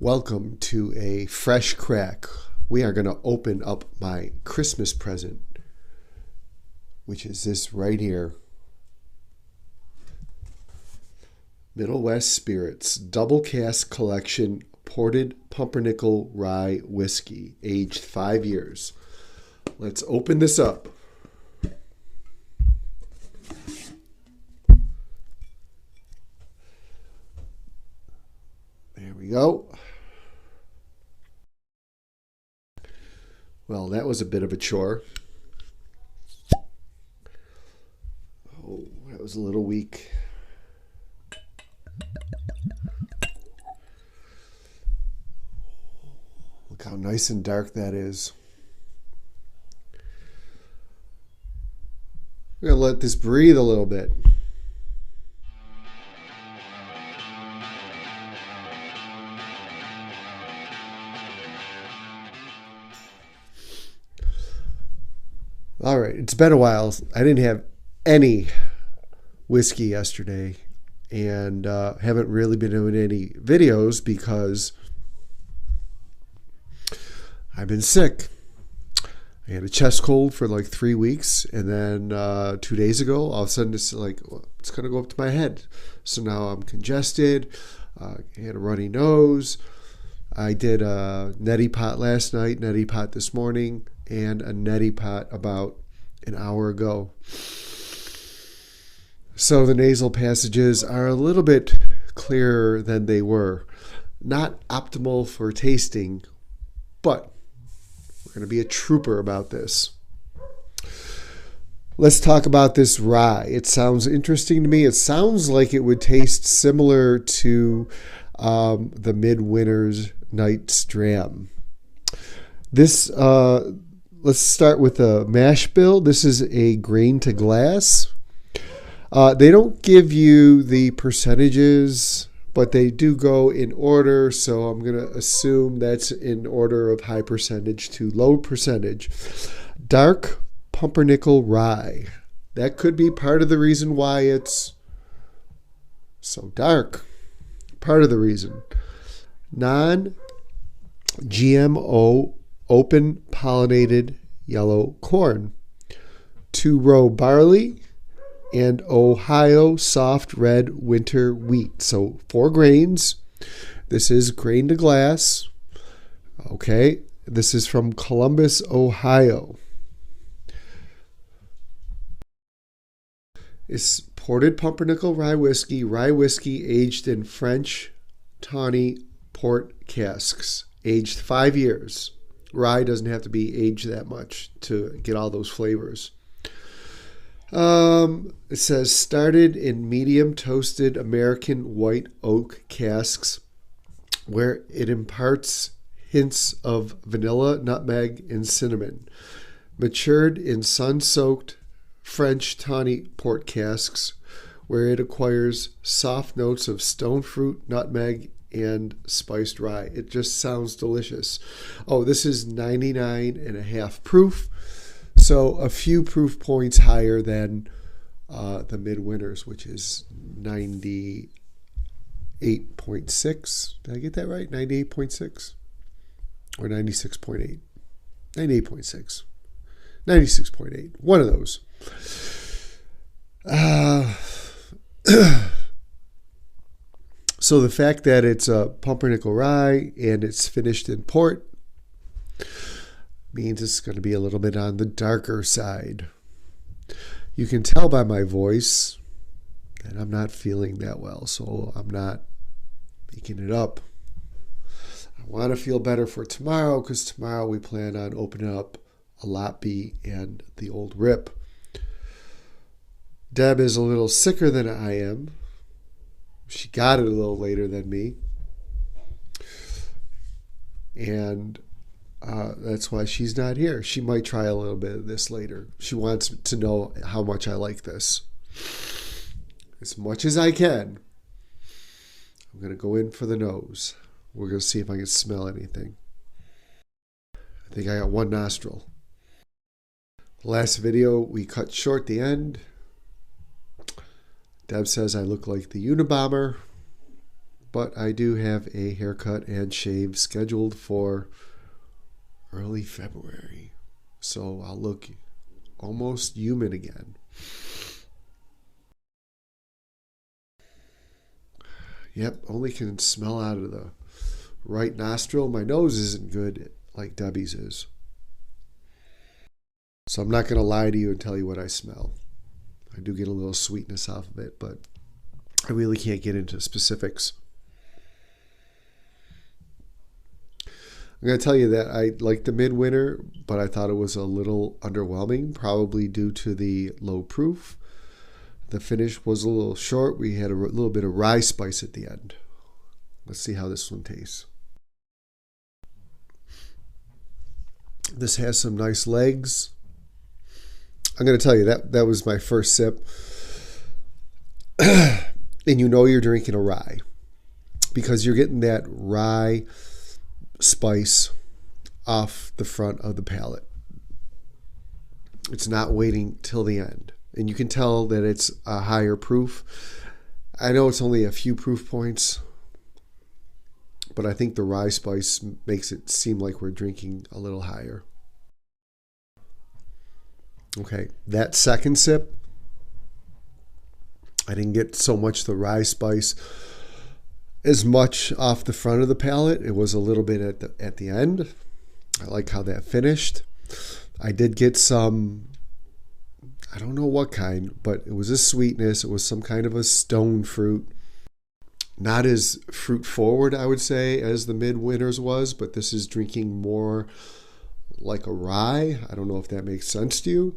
Welcome to a fresh crack. We are going to open up my Christmas present, which is this right here. Middle West Spirits Double Cask Collection Ported Pumpernickel Rye Whiskey, aged 5 years. Let's open this up. There we go. Well, that was a bit of a chore. Oh, that was a little weak. Look how nice and dark that is. We're going to let this breathe a little bit. All right, it's been a while. I didn't have any whiskey yesterday and haven't really been doing any videos because I've been sick. I had a chest cold for like 3 weeks, and then 2 days ago, all of a sudden it's like, it's going to go up to my head. So now I'm congested. I had a runny nose. I did a neti pot last night, neti pot this morning, and a neti pot about an hour ago. So the nasal passages are a little bit clearer than they were. Not optimal for tasting, but we're going to be a trooper about this. Let's talk about this rye. It sounds interesting to me. It sounds like it would taste similar to the Midwinter's Night's Dram. This, let's start with the mash bill. This is a grain to glass. They don't give you the percentages, but they do go in order. So I'm going to assume that's in order of high percentage to low percentage. Dark pumpernickel rye. That could be part of the reason why it's so dark. Part of the reason. Non-GMO open pollinated yellow corn. 2-row barley and Ohio soft red winter wheat. So 4 grains. This is grain to glass. Okay. This is from Columbus, Ohio. It's ported pumpernickel rye whiskey aged in French tawny port casks, aged 5 years. Rye doesn't have to be aged that much to get all those flavors. It says started in medium toasted American white oak casks where it imparts hints of vanilla, nutmeg, and cinnamon. Matured in sun-soaked French tawny port casks where it acquires soft notes of stone fruit, nutmeg, and spiced rye. It just sounds delicious. Oh, this is 99.5 proof. So a few proof points higher than the Midwinter's, which is 98.6. Did I get that right? 98.6 or 96.8? 98.6. 96.8. One of those. So the fact that it's a pumpernickel rye and it's finished in port means it's going to be a little bit on the darker side. You can tell by my voice that I'm not feeling that well, so I'm not making it up. I want to feel better for tomorrow because tomorrow we plan on opening up a Lot B and the Old Rip. Deb is a little sicker than I am. She got it a little later than me. And that's why she's not here. She might try a little bit of this later. She wants to know how much I like this. As much as I can. I'm going to go in for the nose. We're going to see if I can smell anything. I think I got one nostril. Last video, we cut short the end. Deb says I look like the Unabomber, but I do have a haircut and shave scheduled for early February. So I'll look almost human again. Yep, only can smell out of the right nostril. My nose isn't good like Debbie's is. So I'm not going to lie to you and tell you what I smell. I do get a little sweetness off of it, but I really can't get into specifics. I'm going to tell you that I liked the midwinter, but I thought it was a little underwhelming, probably due to the low proof. The finish was a little short. We had a little bit of rye spice at the end. Let's see how this one tastes. This has some nice legs. I'm going to tell you that was my first sip. And you know you're drinking a rye because you're getting that rye spice off the front of the palate. It's not waiting till the end. And you can tell that it's a higher proof. I know it's only a few proof points, but I think the rye spice makes it seem like we're drinking a little higher. Okay, that second sip, I didn't get so much the rye spice as much off the front of the palate. It was a little bit at the end. I like how that finished. I did get some, I don't know what kind, but it was a sweetness. It was some kind of a stone fruit. Not as fruit forward, I would say, as the midwinters was, but this is drinking more like a rye. I don't know if that makes sense to you.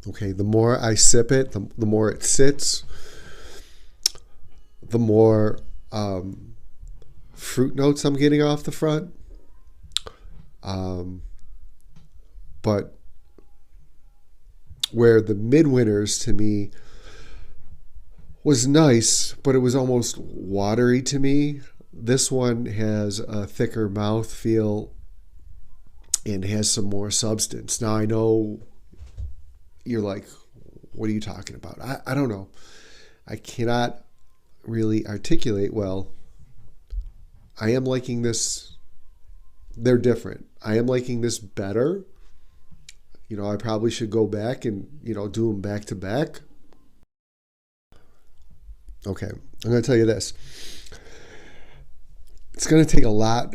Okay, the more I sip it, the more it sits, the more fruit notes I'm getting off the front. But where the midwinters to me was nice, but it was almost watery to me, this one has a thicker mouthfeel and has some more substance. Now I know you're like, what are you talking about? I don't know. I cannot really articulate well. I am liking this. They're different. I am liking this better. You know, I probably should go back and, do them back to back. Okay, I'm going to tell you this. It's going to take a lot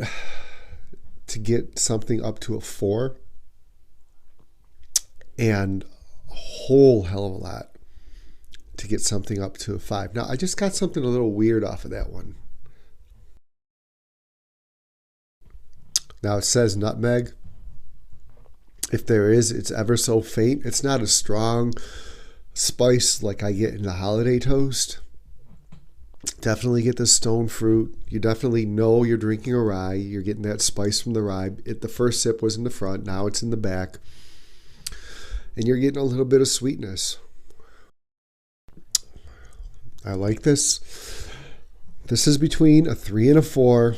to get something up to a 4 and a whole hell of a lot to get something up to a 5. Now, I just got something a little weird off of that one. Now, it says nutmeg. If there is, it's ever so faint. It's not a strong spice like I get in the holiday toast. Definitely get the stone fruit. You definitely know you're drinking a rye. You're getting that spice from the rye. The first sip was in the front. Now it's in the back. And you're getting a little bit of sweetness. I like this. This is between a 3 and a 4.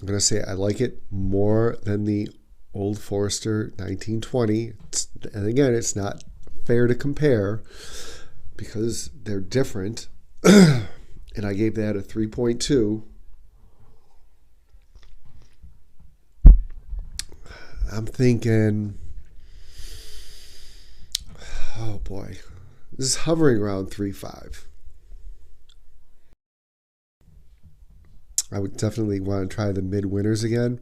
I'm going to say I like it more than the Old Forester 1920. And again, it's not fair to compare because they're different. And I gave that a 3.2. I'm thinking, oh boy, this is hovering around 3.5. I would definitely want to try the midwinters again,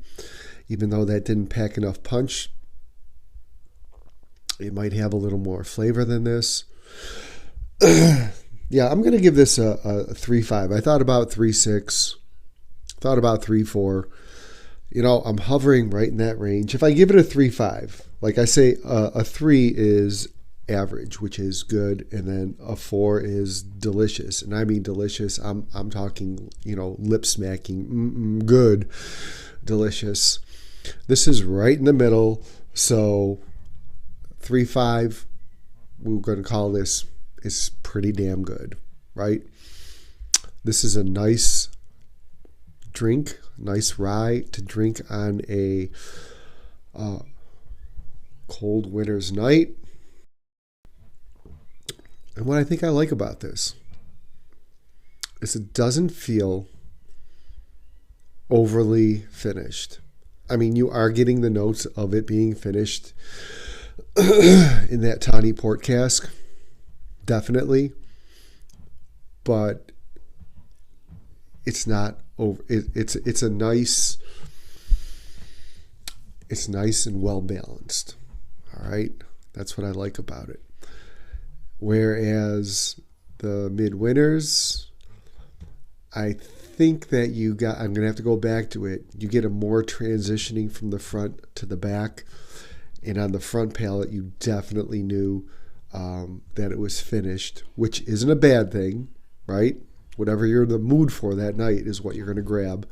even though that didn't pack enough punch. It might have a little more flavor than this. Yeah, I'm going to give this a 3.5. I thought about 3.6, thought about 3.4. I'm hovering right in that range. If I give it a 3.5, like I say, a 3 is average, which is good, and then a 4 is delicious. And I mean delicious. I'm talking, lip smacking, good, delicious. This is right in the middle. So 3.5, we're going to call this, is pretty damn good, right? This is a nice drink, nice rye to drink on a cold winter's night. And what I think I like about this is it doesn't feel overly finished. I mean, you are getting the notes of it being finished in that tawny port cask, definitely, but it's not over. It's a nice. It's nice and well balanced. All right, that's what I like about it. Whereas the midwinters, I think that I'm going to have to go back to it. You get a more transitioning from the front to the back. And on the front palate, you definitely knew that it was finished, which isn't a bad thing, right? Whatever you're in the mood for that night is what you're going to grab.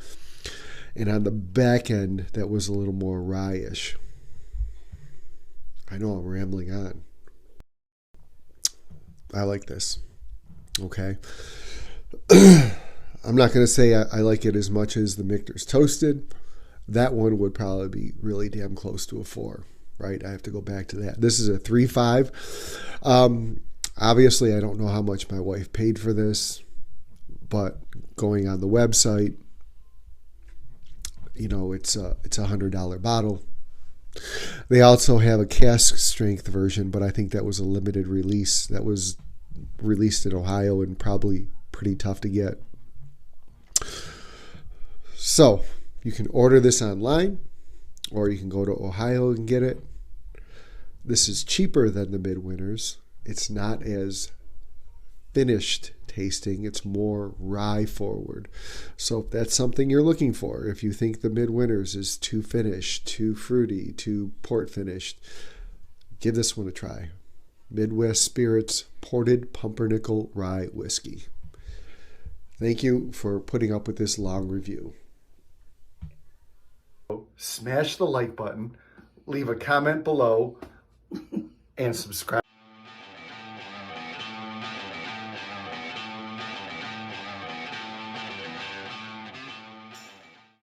And on the back end, that was a little more rye-ish. I know I'm rambling on. I like this. Okay. I'm not going to say I like it as much as the Michter's Toasted. That one would probably be really damn close to a 4, right? I have to go back to that. This is a 3.5. Obviously, I don't know how much my wife paid for this, but going on the website, you know, it's a $100 bottle. They also have a cask strength version, but I think that was a limited release. That was released in Ohio and probably pretty tough to get. So you can order this online, or you can go to Ohio and get it. This is cheaper than the Midwinters. It's not as finished tasting. It's more rye forward. So if that's something you're looking for, if you think the Midwinters is too finished, too fruity, too port finished, give this one a try. Midwest Spirits Ported Pumpernickel Rye Whiskey. Thank you for putting up with this long review. Smash the like button, leave a comment below, and subscribe.